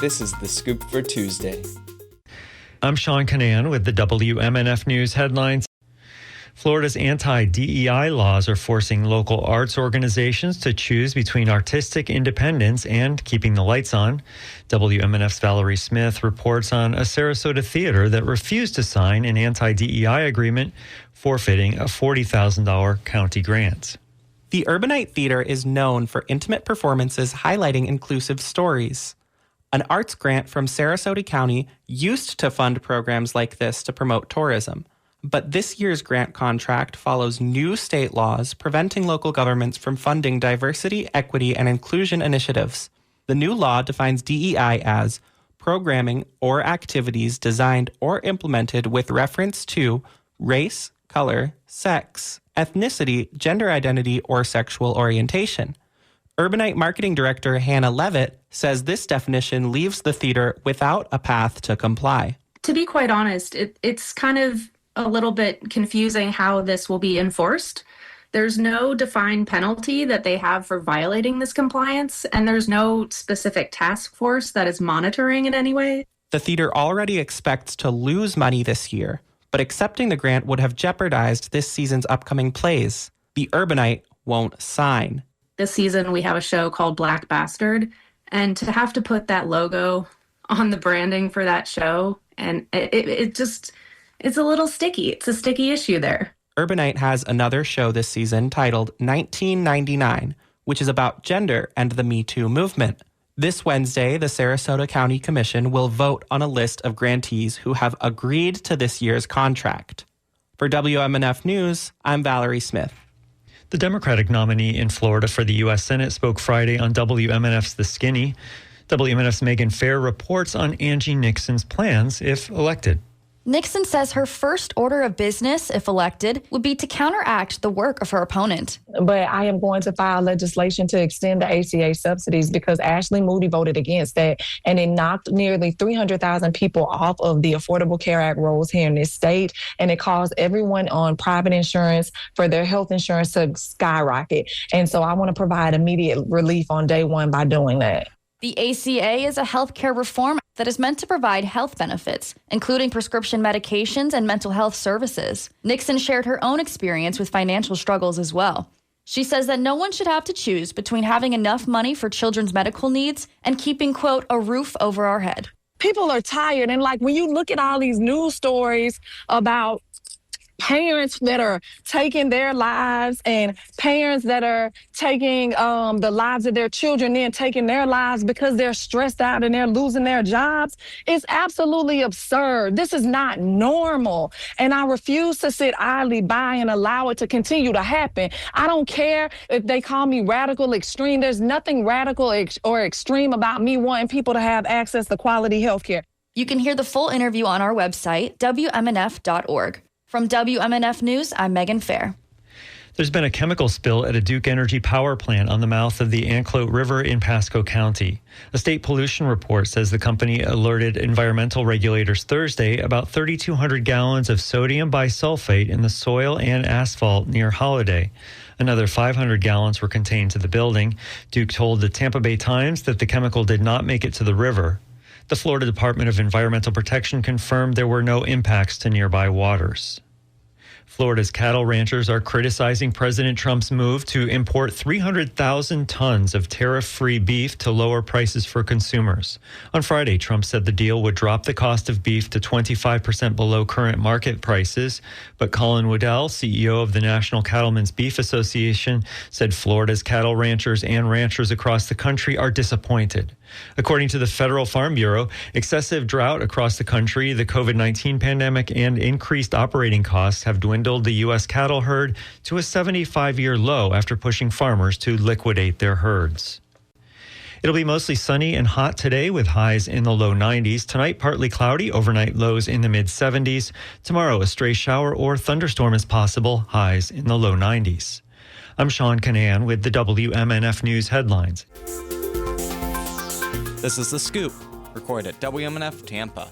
This is The Scoop for Tuesday. I'm Sean Canan with the WMNF News headlines. Florida's anti-DEI laws are forcing local arts organizations to choose between artistic independence and keeping the lights on. WMNF's Valerie Smith reports on a Sarasota theater that refused to sign an anti-DEI agreement, forfeiting a $40,000 county grant. The Urbanite Theatre is known for intimate performances highlighting inclusive stories. An arts grant from Sarasota County used to fund programs like this to promote tourism. But this year's grant contract follows new state laws preventing local governments from funding diversity, equity, and inclusion initiatives. The new law defines DEI as programming or activities designed or implemented with reference to race, color, sex, ethnicity, gender identity, or sexual orientation. Urbanite Marketing Director Hannah Levitt says this definition leaves the theater without a path to comply. To be quite honest, it's kind of a little bit confusing how this will be enforced. There's no defined penalty that they have for violating this compliance, and there's no specific task force that is monitoring in any way. The theater already expects to lose money this year, but accepting the grant would have jeopardized this season's upcoming plays. The Urbanite won't sign. This season, we have a show called Black Bastard, and to have to put that logo on the branding for that show, and it's a little sticky. It's a sticky issue there. Urbanite has another show this season titled 1999, which is about gender and the Me Too movement. This Wednesday, the Sarasota County Commission will vote on a list of grantees who have agreed to this year's contract. For WMNF News, I'm Valerie Smith. The Democratic nominee in Florida for the U.S. Senate spoke Friday on WMNF's The Skinny. WMNF's Megan Fair reports on Angie Nixon's plans if elected. Nixon says her first order of business, if elected, would be to counteract the work of her opponent. But I am going to file legislation to extend the ACA subsidies because Ashley Moody voted against that, and it knocked nearly 300,000 people off of the Affordable Care Act rolls here in this state, and it caused everyone on private insurance for their health insurance to skyrocket. And so I want to provide immediate relief on day one by doing that. The ACA is a healthcare reform that is meant to provide health benefits, including prescription medications and mental health services. Nixon shared her own experience with financial struggles as well. She says that no one should have to choose between having enough money for children's medical needs and keeping, quote, a roof over our head. People are tired. And like when you look at all these news stories about parents that are taking their lives and parents that are taking the lives of their children and taking their lives because they're stressed out and they're losing their jobs. It's absolutely absurd. This is not normal. And I refuse to sit idly by and allow it to continue to happen. I don't care if they call me radical extreme. There's nothing radical or extreme about me wanting people to have access to quality health care. You can hear the full interview on our website, WMNF.org. From WMNF News, I'm Megan Fair. There's been a chemical spill at a Duke Energy power plant on the mouth of the Anclote River in Pasco County. A state pollution report says the company alerted environmental regulators Thursday about 3,200 gallons of sodium bisulfate in the soil and asphalt near Holiday. Another 500 gallons were contained to the building. Duke told the Tampa Bay Times that the chemical did not make it to the river. The Florida Department of Environmental Protection confirmed there were no impacts to nearby waters. Florida's cattle ranchers are criticizing President Trump's move to import 300,000 tons of tariff-free beef to lower prices for consumers. On Friday, Trump said the deal would drop the cost of beef to 25% below current market prices. But Colin Waddell, CEO of the National Cattlemen's Beef Association, said Florida's cattle ranchers and ranchers across the country are disappointed. According to the Federal Farm Bureau, excessive drought across the country, the COVID-19 pandemic, and increased operating costs have dwindled the U.S. cattle herd to a 75-year low after pushing farmers to liquidate their herds. It'll be mostly sunny and hot today with highs in the low 90s. Tonight, partly cloudy, overnight lows in the mid-70s. Tomorrow, a stray shower or thunderstorm is possible, highs in the low 90s. I'm Sean Canan with the WMNF News headlines. This is The Scoop, recorded at WMNF Tampa.